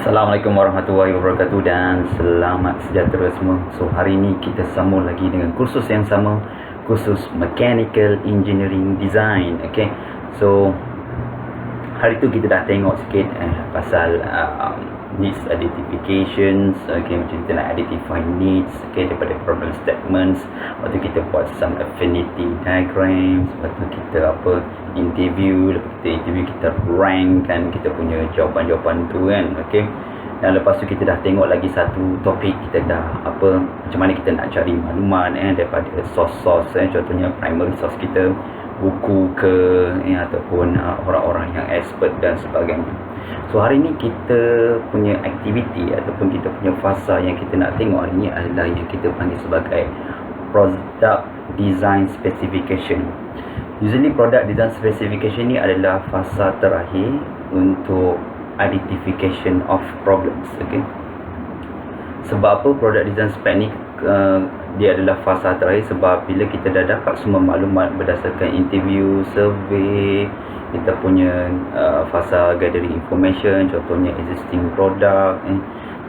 Assalamualaikum warahmatullahi wabarakatuh dan selamat sejahtera semua. So hari ini kita sambung lagi dengan kursus yang sama, kursus Mechanical Engineering Design. Okay, so hari tu kita dah tengok sikit pasal needs identifications. Okay, macam kita nak identify needs, okay, daripada problem statements. Lepas tu kita buat some affinity diagrams. Lepas tu kita interview. Lepas kita interview, kita rank kan kita punya jawapan-jawapan tu kan. Okay, dan lepas tu kita dah tengok lagi satu topik. Kita dah macam mana kita nak cari maklumat daripada source-source, contohnya primary source kita, buku ke ataupun orang-orang yang expert dan sebagainya. So hari ni kita punya aktiviti ataupun kita punya fasa yang kita nak tengok hari ni adalah yang kita panggil sebagai product design specification. Usually product design specification ni adalah fasa terakhir untuk identification of problems. Okay, sebab apa product design spec ni dia adalah fasa terakhir? Sebab bila kita dah dapat semua maklumat berdasarkan interview, survey, kita punya fasa gathering information, contohnya existing product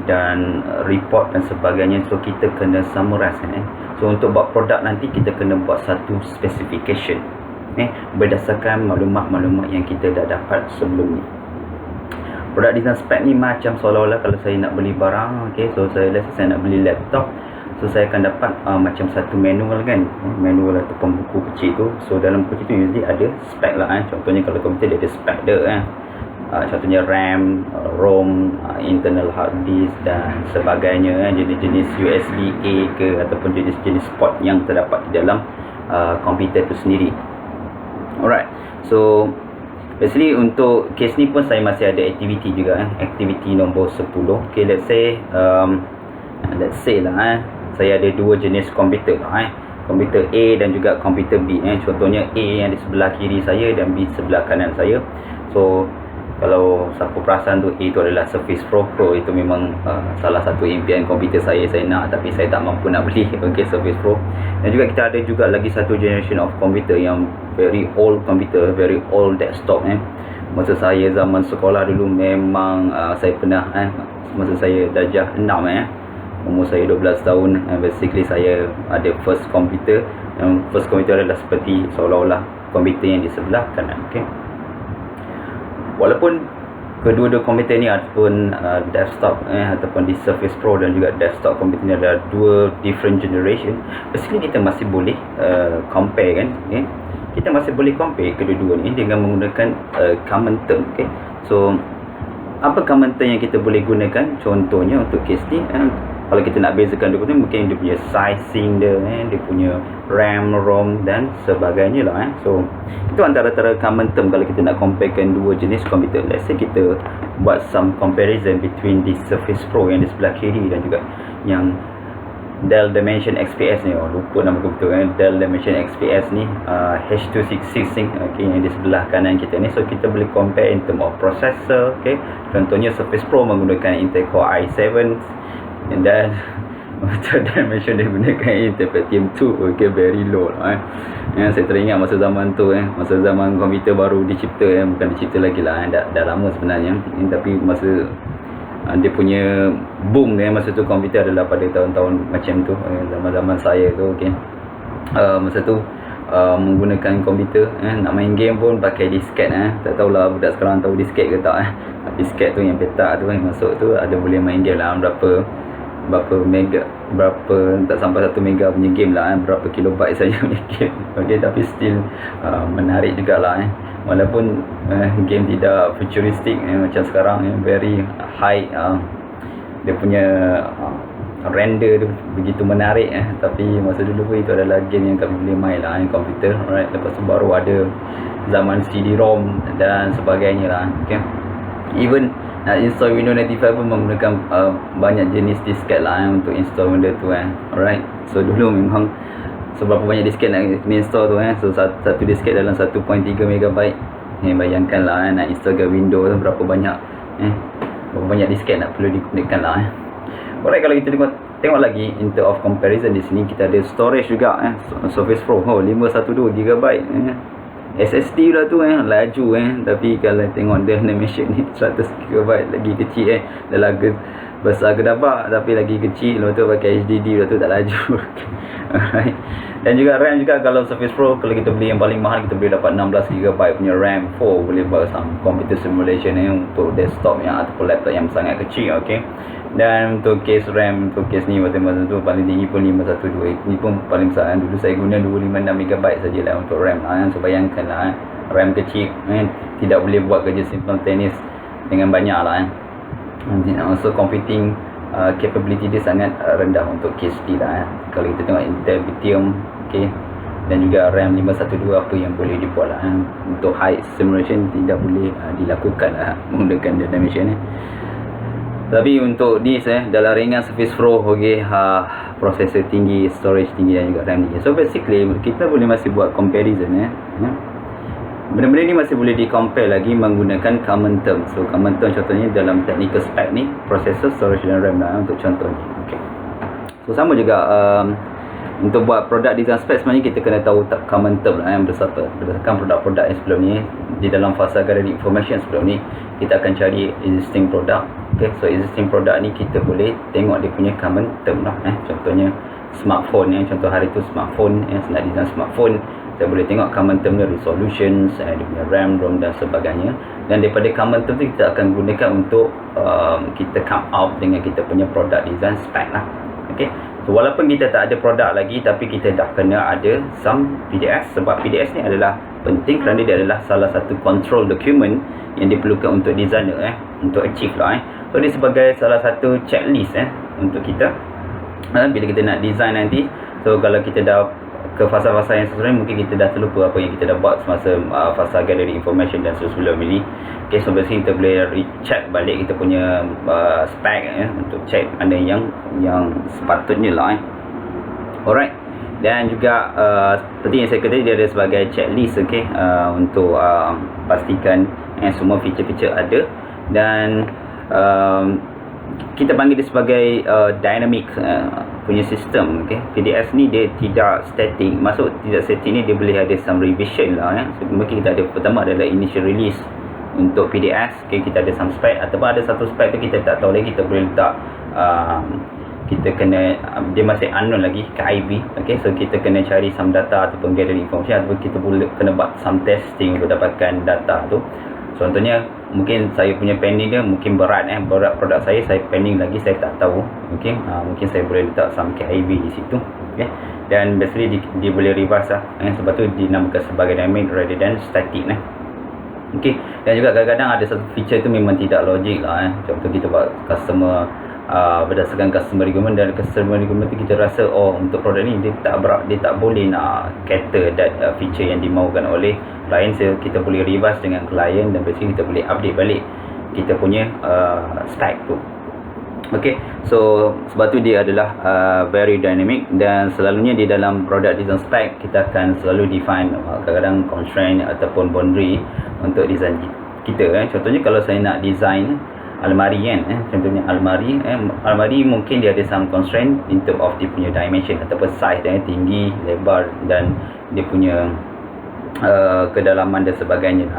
dan report dan sebagainya. So kita kena summarize So untuk buat produk nanti kita kena buat satu specification berdasarkan maklumat-maklumat yang kita dah dapat sebelum ni. Product design spec ni macam seolah-olah kalau saya nak beli barang, okay, so saya nak beli laptop, so saya akan dapat macam satu manual kan, manual ataupun buku kecil tu. So dalam buku kecil tu usually ada spec lah contohnya kalau komputer dia ada spec dia contohnya RAM, ROM, internal hard disk dan sebagainya jenis-jenis USB A ke ataupun jenis-jenis port yang terdapat di dalam komputer tu sendiri. Alright, so basically untuk case ni pun saya masih ada aktiviti juga aktiviti nombor 10. Okay, let's say lah saya ada dua jenis komputer lah komputer A dan juga komputer B contohnya A yang di sebelah kiri saya dan B sebelah kanan saya. So kalau siapa perasan tu, A tu adalah Surface Pro. Itu memang salah satu impian komputer saya nak, tapi saya tak mampu nak beli. Okay, Surface Pro. Dan juga kita ada juga lagi satu generation of komputer yang very old komputer, very old desktop masa saya zaman sekolah dulu memang saya pernah masa saya darjah 6 umur saya 12 tahun, basically saya ada first komputer. First komputer adalah seperti seolah-olah komputer yang di sebelah kanan. Okay, walaupun kedua-dua komputer ni ataupun desktop ataupun di Surface Pro dan juga desktop komputer ni adalah dua different generation, basically kita masih boleh compare kan. Kita masih boleh compare kedua-dua ni dengan menggunakan common term. Okay, so apa common term yang kita boleh gunakan? Contohnya untuk case ni, kalau kita nak bezakan dua ni, mungkin dia punya sizing dia, dia punya RAM, ROM dan sebagainya lah. So itu antara common term kalau kita nak comparekan dua jenis komputer. Let's say kita buat some comparison between the Surface Pro yang di sebelah kiri dan juga yang Dell Dimension XPS ni. Lupa nama komputer Dell Dimension XPS ni, H266 okay, yang di sebelah kanan kita ni. So kita boleh compare in term of processor. Okay, contohnya Surface Pro menggunakan Intel Core i7 dan untuk Dimension dia gunakan Intel Pentium 2. Okay, very low lah saya teringat masa zaman tu masa zaman komputer baru dicipta bukan dicipta lagi lah dah lama sebenarnya tapi masa dia punya boom masa tu komputer adalah pada tahun-tahun macam tu, zaman-zaman saya tu. Okay, masa tu menggunakan komputer nak main game pun pakai disket. Tak tahulah budak sekarang tahu disket ke tak disket tu yang petak tu masuk tu ada boleh main game lah berapa mega, tak sampai 1 mega punya game lah berapa kilobyte saja punya game. Okay, tapi still menarik jugalah walaupun game tidak futuristic macam sekarang very high dia punya render tu begitu menarik tapi masa dulu pun itu adalah game yang kami boleh main lah komputer. Alright, lepas tu baru ada zaman CD-ROM dan sebagainya lah. Okay, even nak install Windows 95 pun menggunakan banyak jenis disket lah untuk install benda tu Alright, so dulu memang seberapa banyak disket nak install tu so satu disket dalam 1.3 MB. Bayangkan lah nak install ke Windows berapa banyak berapa banyak disket nak perlu digunakan lah Alright, kalau kita tengok lagi in term of comparison di sini kita ada storage juga Surface Pro 512 GB SSD lah tu laju tapi kalau tengok dia animation ni 100GB lagi kecil dah lagu besar gedabak tapi lagi kecil, lepas tu pakai HDD, lepas tu tak laju. Alright. Dan juga RAM juga, kalau Surface Pro kalau kita beli yang paling mahal kita boleh dapat 16GB punya RAM 4, boleh buat some computer simulation untuk desktop yang ataupun laptop yang sangat kecil. Okay. Dan untuk case RAM, untuk case ni masa tu paling tinggi pun 512, ni pun paling besar dulu saya guna 256GB sajalah untuk RAM so bayangkan lah RAM kecil tidak boleh buat kerja simultaneous dengan banyak lah also computing capability dia sangat rendah untuk case D lah kalau kita tengok Intel Pentium, okay, dan juga RAM 512 apa yang boleh dibuat lah untuk high simulation tidak boleh dilakukan lah menggunakan Dynamission tapi untuk this dalam ringan Surface Pro, okay, processor tinggi, storage tinggi dan juga RAM tinggi. So basically kita boleh masih buat comparison benda-benda ni masih boleh di compare lagi menggunakan common term. So common term contohnya dalam technical spec ni, processor, storage dan RAM lah untuk contohnya. Okay. So sama juga untuk buat produk design spec sebenarnya kita kena tahu common term lah berdasarkan produk-produk yang sebelum ni. Di dalam fasa gathering information sebelum ni kita akan cari existing product. Okay, so existing product ni kita boleh tengok dia punya common term lah contohnya smartphone contoh hari tu smartphone saya nak design smartphone, saya boleh tengok common term dia, resolutions, dia punya RAM, ROM dan sebagainya, dan daripada common term tu kita akan gunakan untuk kita come out dengan kita punya product design spec lah. Okay. So walaupun kita tak ada produk lagi tapi kita dah kena ada some PDS, sebab PDS ni adalah penting kerana dia adalah salah satu control document yang diperlukan untuk designer untuk achieve lah so dia sebagai salah satu checklist untuk kita bila kita nak design nanti. So kalau kita dah ke fasa-fasa yang sebenarnya mungkin kita dah terlupa apa yang kita dah buat semasa fasa gathering information dan sebelum ini. Okay, so basically kita boleh recheck balik kita punya spec untuk check mana yang sepatutnya lah alright. Dan juga seperti yang saya kata dia ada sebagai checklist, okay, untuk pastikan semua feature-feature ada, dan kita panggil dia sebagai dynamic punya sistem. Okay. PDS ni dia tidak static, maksud tidak static ni dia boleh ada some revision lah so, mungkin kita ada pertama adalah initial release untuk PDS, okay, kita ada some spec ataupun ada satu spec tu kita tak tahu lagi, kita boleh letak kita kena dia masih unknown lagi ke IB. Okay, so kita kena cari some data ataupun gather information ataupun kita boleh kena buat some testing untuk dapatkan data tu. Contohnya mungkin saya punya pending dia mungkin berat berat produk saya pending lagi saya tak tahu. Okay, mungkin saya boleh letak some KIV di situ. Okay, dan basically dia boleh reverse lah sebab tu dinamakan sebagai dynamic rather than static Okay, dan juga kadang-kadang ada satu feature tu memang tidak logik lah contoh kita buat customer berdasarkan customer requirement, dan customer requirement tu kita rasa untuk produk ni dia tak boleh nak cater that feature yang dimaukan oleh klien, so kita boleh reverse dengan klien dan basically kita boleh update balik kita punya spec tu. Okay, so sebab tu dia adalah very dynamic, dan selalunya di dalam product design spec kita akan selalu define kadang-kadang constraint ataupun boundary untuk design kita contohnya kalau saya nak design almari contohnya almari mungkin dia ada some constraint in term of dia punya dimension ataupun size dia tinggi, lebar dan dia punya kedalaman dan sebagainya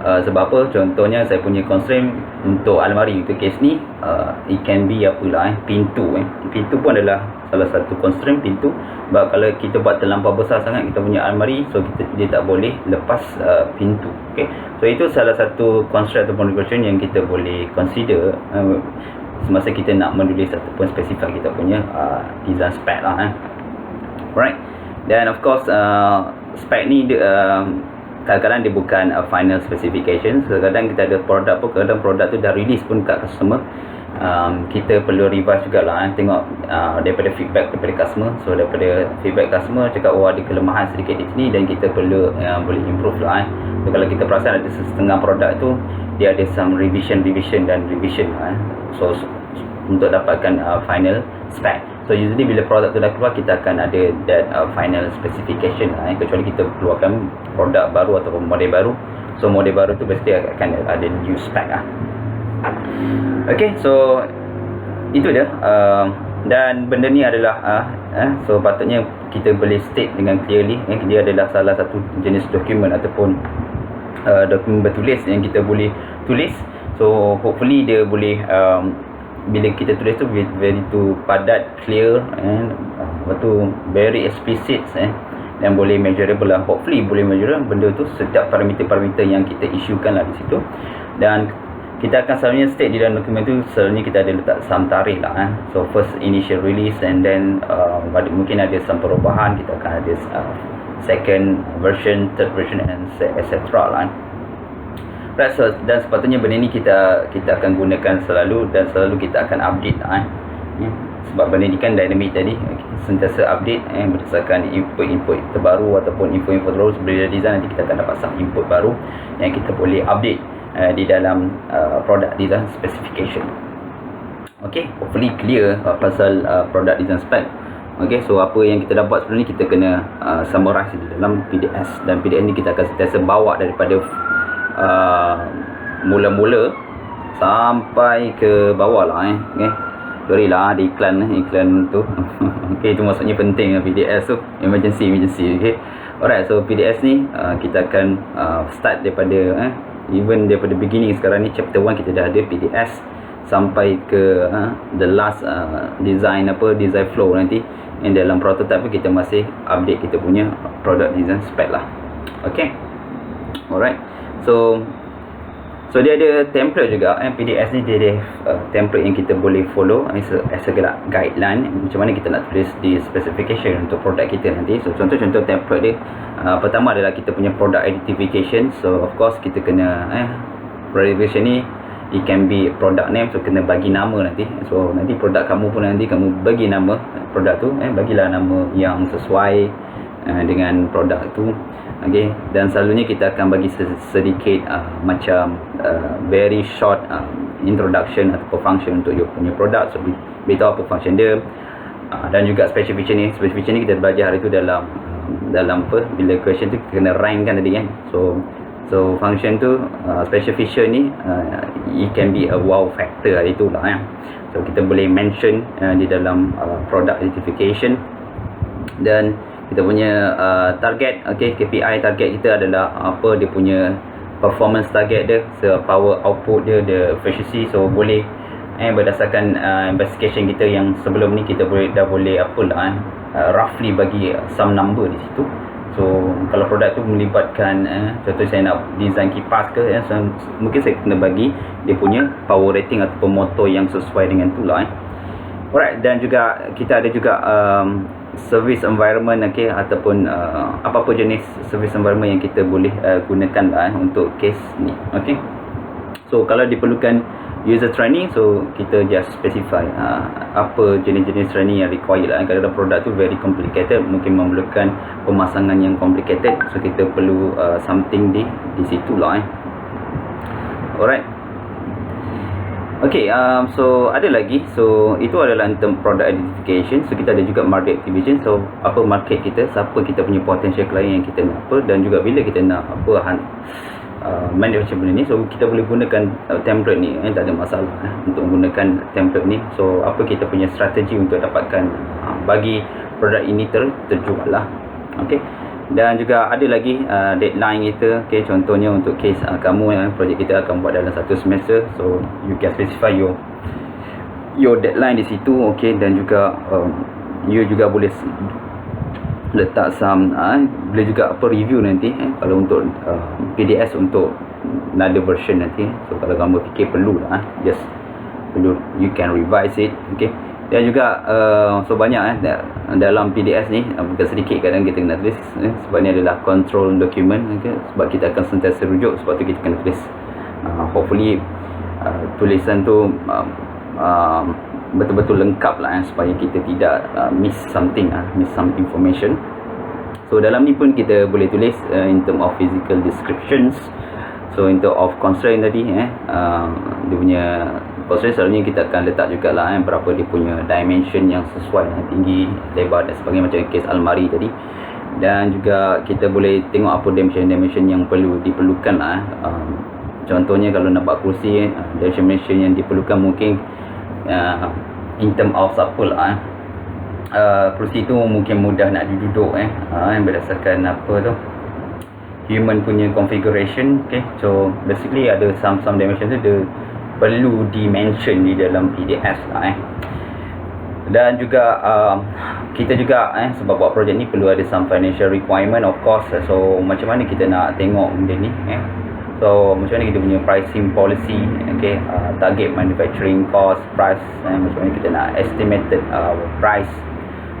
sebab apa, contohnya saya punya constraint untuk almari untuk case ni it can be apalah pintu pintu pun adalah salah satu constraint pintu, sebab kalau kita buat terlampau besar sangat kita punya almari, so dia tak boleh lepas pintu. Okay, so itu salah satu constraint ataupun constraint yang kita boleh consider semasa kita nak menulis ataupun spesifik kita punya design spec lah Alright, dan of course spec ni kadang-kadang dia bukan final specification. Kadang-kadang kita ada produk pun, kadang produk tu dah release pun kat customer, kita perlu revise jugalah tengok daripada feedback daripada customer. So daripada feedback customer cakap ada kelemahan sedikit di sini dan kita perlu boleh improve lah So kalau kita perasan ada setengah produk tu dia ada some revision dan revision so untuk dapatkan final spec. So usually bila produk tu dah keluar kita akan ada that final specification kecuali kita keluarkan produk baru ataupun model baru. So model baru tu pasti akan ada new spec Okay, so itu dia dan benda ni adalah So patutnya kita boleh state dengan clearly dia adalah salah satu jenis dokumen ataupun dokumen bertulis yang kita boleh tulis. So hopefully dia boleh bila kita tulis tu very tu padat, clear, lepas tu very explicit, dan boleh measurable lah. Hopefully boleh measurable benda tu, setiap parameter-parameter yang kita isukan lah di situ. Dan kita akan selalunya state di dalam dokumen tu, selalunya kita ada letak some tarikh lah. So first initial release, and then mungkin ada some perubahan, kita akan ada second version, third version, and etc lah. Right, so, dan sepatutnya benda ni kita akan gunakan selalu, dan selalu kita akan update lah. Sebab benda ni kan dynamic tadi, kita sentiasa update berdasarkan input terbaru ataupun info-info terbaru. Bila design nanti kita akan dapat some input baru yang kita boleh update di dalam product design specification. Okay, hopefully clear pasal product design spec. Okay, so apa yang kita dapat sebelum ni kita kena summarize di dalam PDS, dan PDS ni kita akan sentiasa bawa daripada mula-mula sampai ke bawah lah. Okay, sorry lah ada iklan tu. Okay, itu maksudnya penting PDS tu, emergency. Okay, alright, so PDS ni kita akan start daripada even daripada beginning. Sekarang ni chapter 1 kita dah ada PDS sampai ke the last design flow nanti. And dalam prototype pun kita masih update kita punya product design spec lah. Okay, alright, so dia ada template juga. PDS ni dia ada template yang kita boleh follow as a guideline macam mana kita nak tulis di specification untuk produk kita nanti. So contoh template dia, pertama adalah kita punya product identification. So of course kita kena product identification ni, it can be product name, so kena bagi nama nanti. So nanti produk kamu pun nanti kamu bagi nama produk tu, bagilah nama yang sesuai dengan produk tu. Okay, dan selalunya kita akan bagi sedikit macam very short introduction ataupun function untuk your punya produk. So beritahu apa function dia, dan juga specification ni kita belajar hari tu dalam bila question tu kita kena rank kan tadi kan. So function tu specification ni it can be a wow factor, itulah so kita boleh mention di dalam product identification. Dan kita punya target, okay, KPI target kita adalah apa dia punya performance target dia, so power output dia, the efficiency. So boleh berdasarkan investigation kita yang sebelum ni kita dah boleh roughly bagi some number di situ. So kalau produk tu melibatkan contoh saya nak design kipas ke, so, mungkin saya kena bagi dia punya power rating ataupun motor yang sesuai dengan tu lah. Alright, dan juga kita ada juga service environment, okay, ataupun apa-apa jenis service environment yang kita boleh gunakan lah untuk case ni. Okay, so kalau diperlukan user training, so kita just specify apa jenis-jenis training yang required lah. Kalau produk tu very complicated, mungkin memerlukan pemasangan yang complicated, so kita perlu something di situ lah. Alright, okay, so ada lagi. So itu adalah term product identification. So kita ada juga market activation. So apa market kita, siapa kita punya potential client yang kita nak apa, dan juga bila kita nak manufacture benda ni, so kita boleh gunakan template ni, tak ada masalah untuk menggunakan template ni. So apa kita punya strategi untuk dapatkan bagi produk ini terjual lah. Okay, dan juga ada lagi deadline kita. Okay, contohnya untuk case kamu projek kita akan buat dalam 1 semester, so you can specify your deadline di situ. Okay, dan juga you juga boleh letak some boleh juga review nanti kalau untuk PDS untuk another version nanti. So kalau kamu fikir perlu lah, just perlu, you can revise it. Okay, dan juga so banyak dalam PDS ni, bukan sedikit kadang kita kena tulis sebab ni adalah control document. Okay, sebab kita akan sentiasa rujuk, sebab tu kita kena tulis. Hopefully tulisan tu betul-betul lengkap lah supaya kita tidak miss some information. So dalam ni pun kita boleh tulis in term of physical descriptions. So in term of constraint tadi dia punya constraint selalunya kita akan letak jugalah berapa dia punya dimension yang sesuai, tinggi, lebar dan sebagainya, macam case almari tadi. Dan juga kita boleh tengok apa dimension yang diperlukan lah. Contohnya kalau nak buat kursi, dimension yang diperlukan mungkin in term of siapa lah kerusi tu mungkin mudah nak diduduk berdasarkan apa tu, human punya configuration. Okay, so basically ada some dimension tu dia perlu dimension di dalam PDF lah dan juga kita juga sebab buat projek ni perlu ada some financial requirement of course. So macam mana kita nak tengok benda ni so macam mana kita punya pricing policy, okay, target manufacturing cost, price, macam mana kita nak estimated price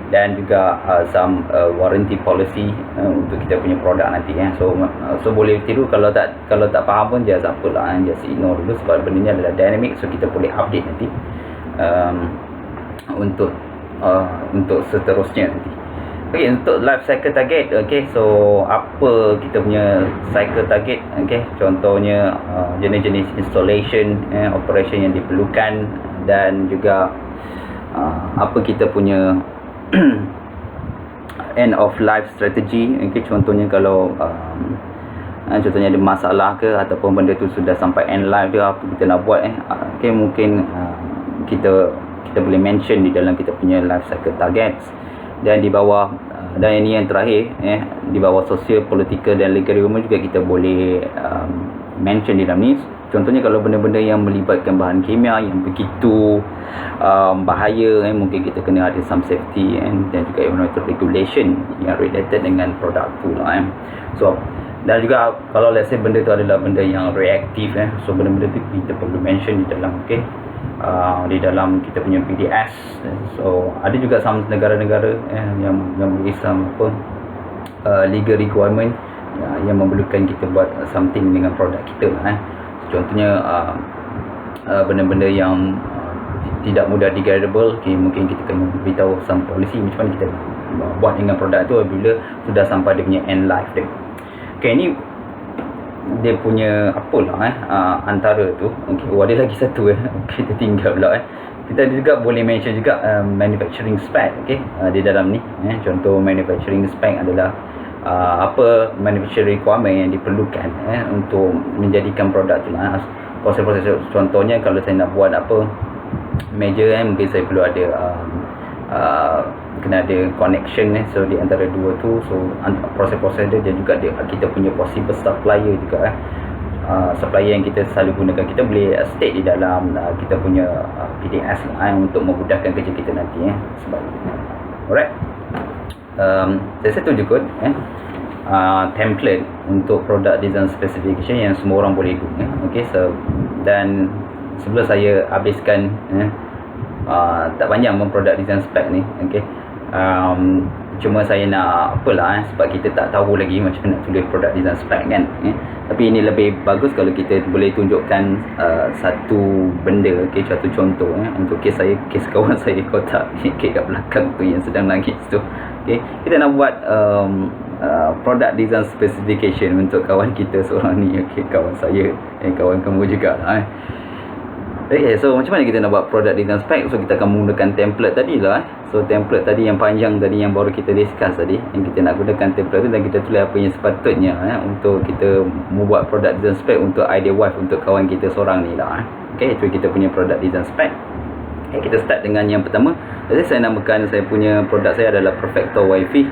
dan juga some warranty policy untuk kita punya produk nanti so boleh tiru, kalau tak faham pun just apalah, just ignore dulu sebab benda ni adalah dynamic, so kita boleh update nanti untuk seterusnya nanti. Okay, untuk life cycle target, okay, so apa kita punya cycle target, okay, contohnya jenis-jenis installation, operation yang diperlukan dan juga apa kita punya end of life strategy, okay, contohnya kalau contohnya ada masalah ke ataupun benda tu sudah sampai end life dia, apa kita nak buat okay, mungkin kita boleh mention di dalam kita punya life cycle targets. Dan di bawah dan ini yang terakhir di bawah social, political dan legal requirement juga kita boleh mention di dalam ni. Contohnya kalau benda-benda yang melibatkan bahan kimia yang begitu bahaya, mungkin kita kena ada some safety dan juga environmental regulation yang related dengan produk tu lah so dan juga kalau let's say benda tu adalah benda yang reaktif so benda-benda tu kita perlu mention di dalam, okay, di dalam kita punya PDS. So ada juga some negara-negara yang beri some legal requirement yang memerlukan kita buat something dengan produk kita contohnya benda-benda yang tidak mudah degradable, okay, mungkin kita kena beritahu some policy macam mana kita buat dengan produk tu bila sudah sampai dia punya end life dia. Okay, ni dia punya apalah antara tu. Okay, ada lagi satu okay, tertinggal pula kita juga boleh mention juga manufacturing spec, okay, di dalam ni contoh manufacturing spec adalah apa manufacturing requirement yang diperlukan untuk menjadikan produk tu lah. Proses-proses contohnya kalau saya nak buat apa meja mungkin saya perlu ada kena ada connection so di antara dua tu, so proses-proses dia juga kita punya possible supplier juga supplier yang kita selalu gunakan, kita boleh state di dalam kita punya PDS untuk memudahkan kerja kita nanti sebab alright. Saya setuju kot template untuk product design specification yang semua orang boleh guna, okay, so dan sebelum saya habiskan tak panjang pun product design spec ni, okay, cuma saya nak apalah sebab kita tak tahu lagi macam nak tulis product design spec kan tapi ini lebih bagus kalau kita boleh tunjukkan satu benda, okay, satu contoh untuk kes saya, kes kawan saya kotak kat belakang tu yang sedang nangis tu, okay, kita nak buat product design specification untuk kawan kita seorang ni, okay, kawan saya kawan kamu juga lah okay, so macam mana kita nak buat product design spec? So kita akan menggunakan template tadi lah so template tadi yang panjang tadi yang baru kita discuss tadi, yang kita nak gunakan template tu dan kita tulis apa yang sepatutnya untuk kita membuat product design spec untuk ideal wife, untuk kawan kita seorang ni lah okay, itu kita punya product design spec. Okay, kita start dengan yang pertama. Jadi saya namakan saya punya produk saya adalah Perfecto Wifi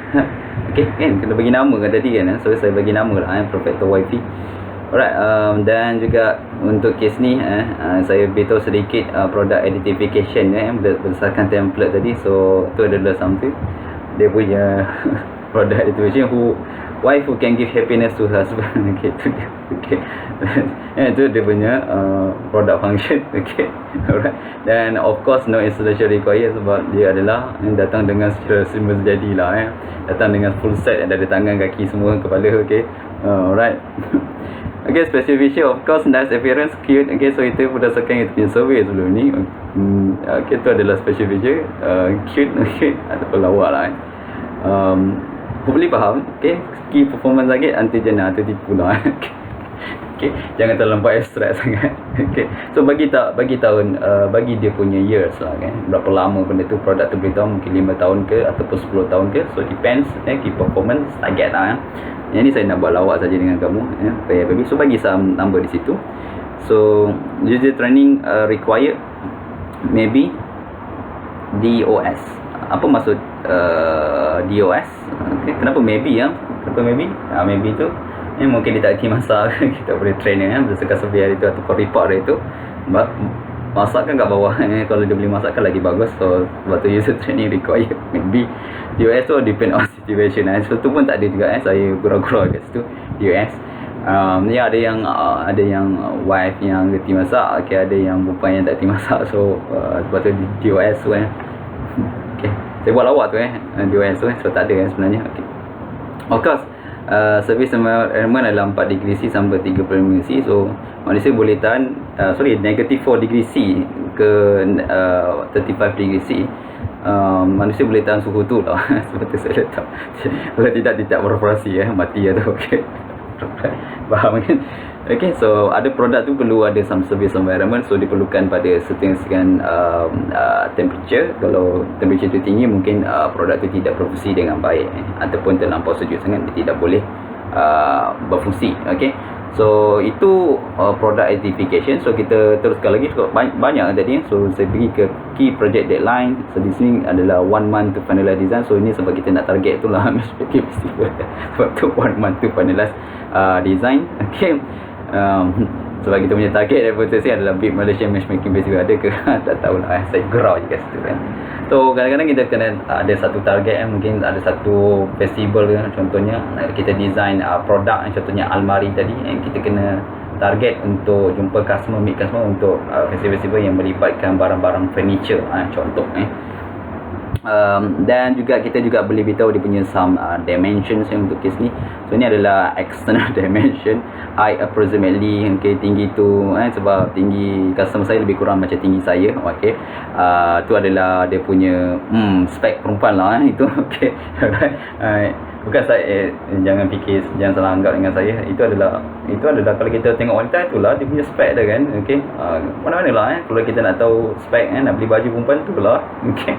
okay, kan kena bagi nama kan tadi kan so saya bagi nama lah Perfecto Wifi. Alright, dan juga untuk kes ni saya beritahu sedikit product identification berdasarkan template tadi. So tu adalah something dia punya product identification wife who can give happiness to husband okay, tu dia, okay. Itu dia punya product function, okay. Alright, dan of course no installation required sebab dia adalah datang dengan secara semua sejadilah datang dengan full set, ada tangan, kaki semua, kepala, okay. Alright. Okay, specification of course nice appearance, cute, okay, so itu berdasarkan yang punya survey sebelum ni, okay, tu adalah specification, cute, okay, ataupun lawak lah hopefully faham, okay. Key performance target anti-jana, tu tipu lah okay, jangan terlampau abstrak sangat okay, so bagi tahun bagi dia punya years lah kan, berapa lama benda tu produk tu beritahu, mungkin 5 tahun ke ataupun 10 tahun ke, so depends key performance target lah yang ni saya nak buat lawak saja dengan kamu baby. So bagi some number di situ. So user training required maybe DOS. Apa maksud DOS? Okay. Kenapa maybe ya? Kenapa maybe? Maybe tu mungkin dia tak kerti masak. Kita boleh train dia berdasarkan survey hari tu atau report hari tu. Masak kan kat bawah. Kalau dia boleh masak kan lagi bagus. So sebab tu user training required. Maybe DOS tu depend on situation. So tu pun tak ada juga. Saya gurau-gurau kat situ DOS. Ya ada yang wife yang kerti masak, okay, ada yang perempuan yang tak kerti masak. So sebab tu DOS tu okay. Saya buat lawak tu DOS tu so tak ada sebenarnya. Okay. Of course service environment adalah 4 degree C sampai 35 C. So manusia boleh tahan negative 4 degree C ke 35 degree C. Manusia boleh tahan suhu tu lah. Sebab tu saya letak. Kalau tidak beroperasi mati tu. Okay. Faham kan? Okay, so ada produk tu perlu ada some service environment. So diperlukan pada sekian temperature. Kalau temperature tu tinggi, mungkin produk tu tidak berfungsi dengan baik ataupun terlampau sejuk sangat, dia tidak boleh berfungsi. Okay, so itu product identification. So kita teruskan lagi banyak tadi. So saya pergi ke key project deadline. So di sini adalah 1 month to finalize design. So ini sebab kita nak target tu lah matchmaking festival. Sebab tu 1 month to finalize design. Okay, sebab kita punya target reputasi adalah Big Malaysia Matchmaking Festival. Ada ke? Tak tahulah. Saya gurau je kat situ kan. So kadang-kadang kita kena ada satu target mungkin ada satu festival contohnya kita design produk contohnya almari tadi kita kena target untuk jumpa customer, meet customer untuk festival-festival yang melibatkan barang-barang furniture contoh dan juga kita juga boleh beritahu dia punya some dimensions untuk kes ni. So ni adalah external dimension, height approximately, okay, tinggi tu sebab tinggi customer saya lebih kurang macam tinggi saya. Okay, tu adalah dia punya spek perempuan lah itu. Okay, bukan saya jangan salah anggap dengan saya. Itu adalah kalau kita tengok wanita itulah dia punya spek dia kan. Okay, mana-mana lah kalau kita nak tahu spek nak beli baju perempuan tu lah. Okay.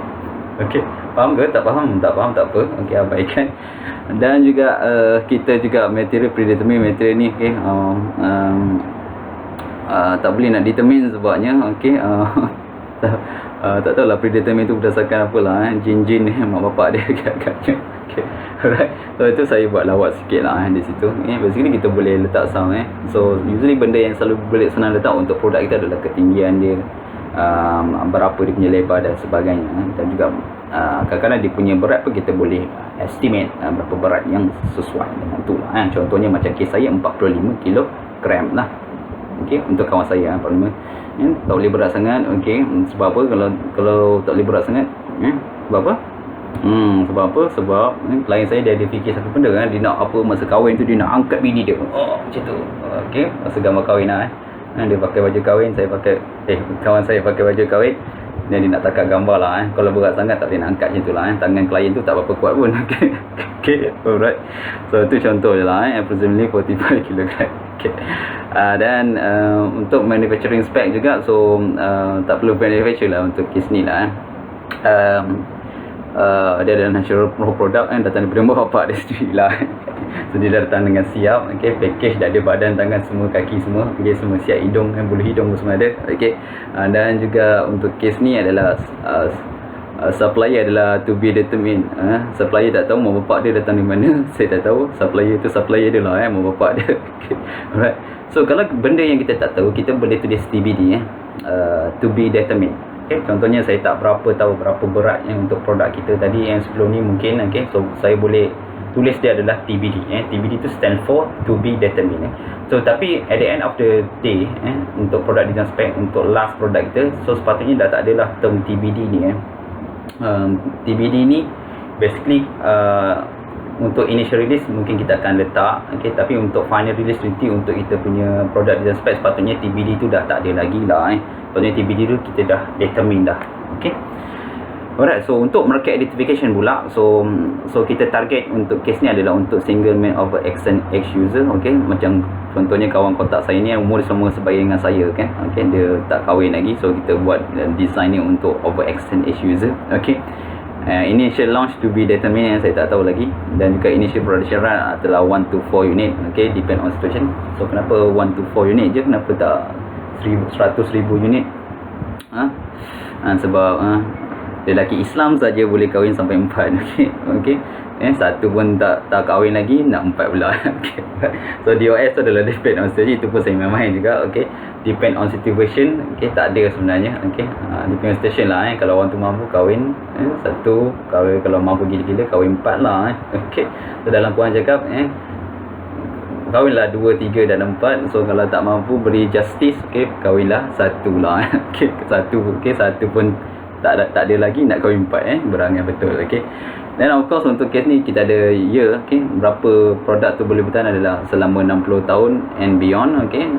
Okey, faham ke? Tak faham tak apa. Okey, abaikan. Dan juga kita juga material predetermine material ni, okey. Tak boleh nak determine sebabnya, okey. Tak tahulah predetermine tu berdasarkan apalah jin-jin mak bapak dia agak-agaknya. Okey. Alright. So itu saya buat lawak sikit lah di situ. Basically kita boleh letak sound So usually benda yang selalu boleh senang letak untuk produk kita adalah ketinggian dia, berapa dia punya lebar dan sebagainya, dan juga kadang-kadang dia punya berat pun kita boleh estimate berapa berat yang sesuai dengan tu lah. Contohnya macam kes saya 45 kg lah. Okay, untuk kawan saya 45 tak boleh berat sangat. Okay, sebab apa? Kalau tak boleh berat sangat sebab apa? Sebab klien saya dia ada fikir satu benda dia nak apa masa kahwin tu, dia nak angkat bini dia macam tu. Okay, masa gambar kahwin lah dia pakai baju kahwin, kawan saya pakai baju kahwin, dan dia nak takat gambar lah Kalau berat sangat tak boleh nak angkat macam tu lah Tangan klien tu tak berapa kuat pun. Okay, alright. So tu contoh je lah approximately 45 kg. Okay. Dan untuk manufacturing spec juga, so tak perlu manufacture lah untuk kes ni lah dia adalah natural product datang daripada mak bapak dia sendiri lah. So dia datang dengan siap, okay, package dah ada badan, tangan semua, kaki semua, okay, semua siap, hidung bulu hidung semua ada, okay. Dan juga untuk kes ni adalah supplier adalah to be determined. Supplier tak tahu mak bapak dia datang dari mana, saya tak tahu. Supplier tu supplier dia lah mak bapak dia. Okay. Alright. So kalau benda yang kita tak tahu, kita boleh tulis TBD to be determined. Okay, contohnya saya tak berapa tahu berapa berat yang untuk produk kita tadi yang sebelum ni mungkin, okay, so saya boleh tulis dia adalah TBD. TBD tu stand for to be determined. So tapi at the end of the day untuk produk design spec untuk last produk kita, so sepatutnya dah tak adalah term TBD ni. TBD ni basically untuk initial release mungkin kita akan letak, okay, tapi untuk final release nanti untuk kita punya produk design spec sepatutnya TBD tu dah tak ada lagi lah. Sepatutnya TBD tu kita dah determine dah. Okay. Alright, so untuk market identification pula, so kita target untuk kes ni adalah untuk single man over extend X user. Okay, macam contohnya kawan kontak saya ni umur semua sebaya dengan saya kan. Okay, dia tak kahwin lagi, so kita buat design ni untuk over extend X user. Okay. Initial launch to be determined yang saya tak tahu lagi, dan juga initial production run adalah 1 to 4 unit. Okay, depend on situation. So kenapa 1 to 4 unit je, kenapa tak 100,000 unit? Sebab lelaki Islam saja boleh kahwin sampai 4. Okey. Okey. Satu pun tak kahwin lagi, nak 4 pula. Okay. So DOS tu adalah depend on situation. Itu pun saya main juga. Okay. Depend on situation. Okay. Tak ada sebenarnya. Okay. Depend on situation lah. Kalau orang tu mampu kahwin satu, kalau mampu gila-gila kahwin 4 lah. Okay. So dalam Quran cakap kahwinlah 2, 3 dan 4. So kalau tak mampu beri justice, okay, kahwinlah 1 lah. Okay. 1. Okay. 1 pun tak ada lagi, nak kahwin 4. Berangan betul. Okay. Dan of course untuk kes ni kita ada okay, berapa produk tu boleh bertahan adalah selama 60 tahun and beyond. Okay.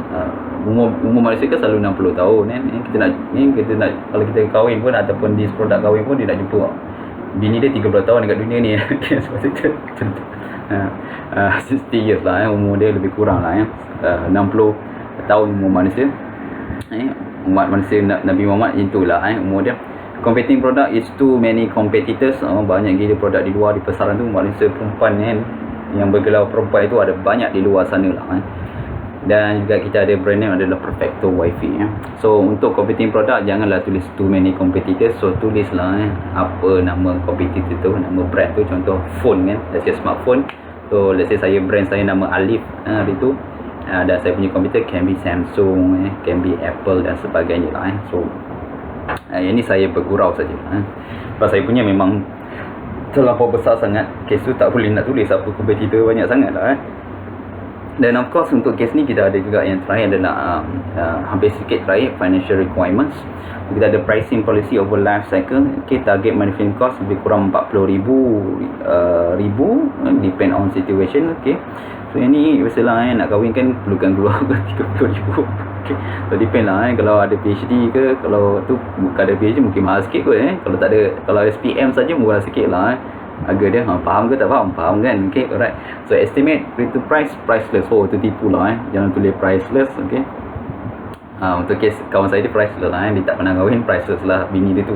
Umur manusia kan selalu 60 tahun kita nak kalau kita kahwin pun ataupun di produk kahwin pun dia nak jumpa bini dia 30 tahun dekat dunia ni. Okay, sebab itu 60 years lah umur dia lebih kurang lah 60 tahun umur manusia. Umat manusia Nabi Muhammad itulah umur dia. Competing product is too many competitors. Banyak gila produk di luar, di pasaran tu. Manusia perempuan yang bergelar perempuan itu ada banyak di luar sana lah. Dan juga kita ada brand name adalah Perfecto Wifi. So untuk competing product janganlah tulis too many competitors. So tulislah apa nama competitor tu, nama brand tu. Contoh phone kan, let's say smartphone. So let's say saya brand saya nama Alif hari tu. Dan saya punya komputer can be Samsung, can be Apple dan sebagainya lah. So yang ni saya bergurau saja. Sebab saya punya memang terlampau besar sangat. Kes tu tak boleh nak tulis apa kompetitor banyak sangat lah. Dan of course untuk kes ni kita ada juga yang terakhir adalah hampir sikit terakhir, financial requirements. Kita ada pricing policy over life cycle. Okay, target manufacturing cost lebih kurang 40,000 depend on situation. Okay. So yang ni biasalah nak kahwin kan perlukan keluar 30,000. Okay. So depend lah kalau ada PhD ke, kalau tu bukan ada PhD mungkin mahal sikit kot Kalau tak ada, kalau SPM saja murah sikit lah harga dia. Faham ke tak faham? Faham kan? Okay, alright. So estimate retail price, priceless. Oh tu tipu lah jangan tulis priceless. Okay. Untuk kes kawan saya dia priceless lah dia tak pernah kahwin, priceless lah bini dia tu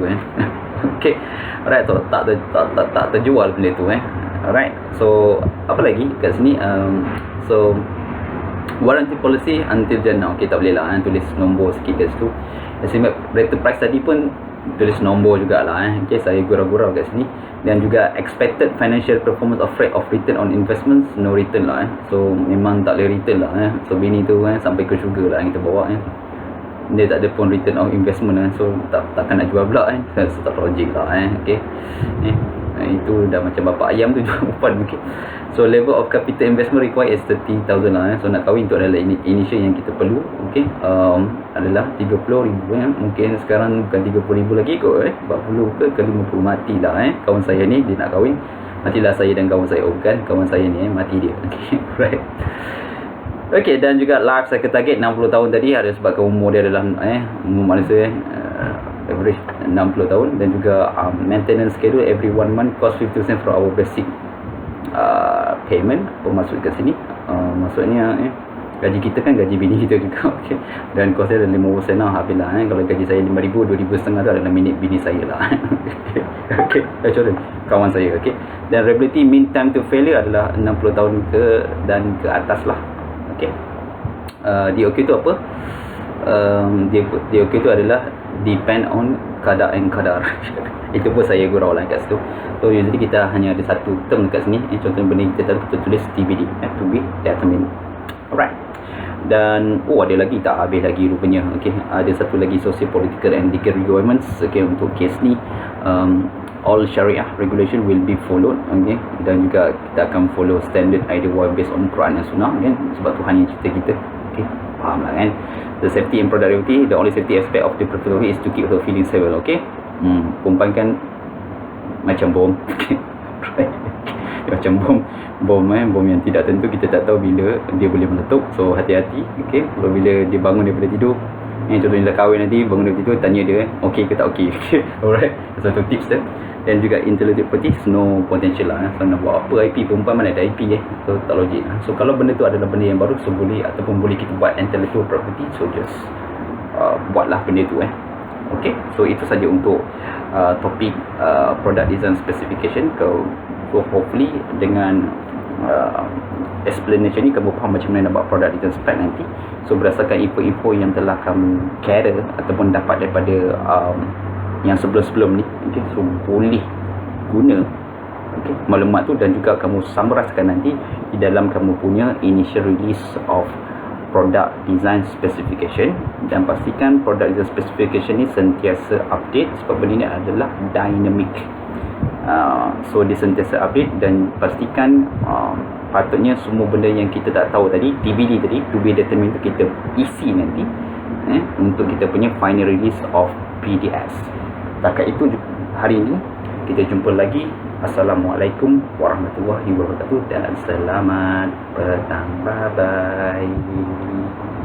Okay. Alright. So tak terjual benda tu Alright. So apa lagi kat sini? So warranty policy until jannah. Okay, tak boleh lah tulis nombor sikit kat situ. Estimate retail price tadi pun tulis nombor jugalah Okay, saya gurau-gurau kat sini. Dan juga expected financial performance of rate of return on investments, no return lah So memang tak boleh return lah So bini tu sampai ke syurga lah kita bawa dia tak ada pun return of investment So takkan nak jual pula So tak logik lah Okay. Itu dah macam bapak ayam tu jual umpan. Okay. So level of capital investment required is 30,000 lah So nak kahwin tu adalah initial yang kita perlu. Okay. Adalah 30,000 Mungkin sekarang bukan 30,000 lagi kot 40 ke 50 mati lah kawan saya ni dia nak kahwin. Matilah saya dan kawan saya. Bukan kawan saya ni mati dia. Okay. Right. Okay, dan juga life cycle target 60 tahun tadi ada sebabkan umur dia adalah umur manusia average 60 tahun. Dan juga maintenance schedule every 1 month cost 50% for our basic payment. Apa maksud kat sini? Maksudnya gaji kita kan gaji bini kita juga. Okay. Dan cost dia adalah 50% lah habislah kalau gaji saya 5,000, 2,500 tu adalah minit bini saya lah Okay. Sorry, kawan saya. Okay. Dan reliability mean time to failure adalah 60 tahun dan ke atas lah. Okay. DOQ tu apa? DOQ tu adalah depend on qada and qadar. Itu pun saya gurau lah kat situ. So usually kita hanya ada satu term dekat sini. Contohnya benda kita tulis TBD, to be determined. Alright. Dan ada lagi tak habis lagi rupanya. Okay. Ada satu lagi social political and legal requirements. Okay, untuk kes ni all Sharia regulation will be followed. Okay. Dan juga kita akan follow standard either way based on Quran dan Sunnah kan. Sebab Tuhan yang cipta kita. Okay. Faham lah kan. The safety and productivity, the only safety aspect of the profitability is to keep her feeling stable. Okay. Perempuan kan macam bom. Macam bom yang tidak tentu. Kita tak tahu bila dia boleh meletup. So hati-hati. Okay. Kalau bila dia bangun daripada tidur, contohnya dah kahwin nanti, bangun daripada tidur, tanya dia okey ke tak okey. Alright. Satu tips dia. Dan juga intellectual property no potential lah. So nak buat apa IP, perempuan mana ada IP So tak logik lah. So kalau benda tu adalah benda yang baru, so boleh ataupun boleh kita buat intellectual property. So just buatlah benda tu Okay. So itu saja untuk topik product design specification. So hopefully dengan explanation ni kamu faham macam mana nak buat product design spec nanti. So berdasarkan info-info yang telah kamu gather ataupun dapat daripada yang sebelum-sebelum ni. Okay, so boleh guna maklumat tu dan juga kamu summarizkan nanti di dalam kamu punya initial release of product design specification, dan pastikan product design specification ni sentiasa update sebab benda ni adalah dynamic. So dia sentiasa update, dan pastikan patutnya semua benda yang kita tak tahu tadi, TBD tadi, to be determined tu, kita isi nanti untuk kita punya final release of PDS. Setakat itu hari ini, kita jumpa lagi. Assalamualaikum warahmatullahi wabarakatuh dan selamat petang. Bye bye.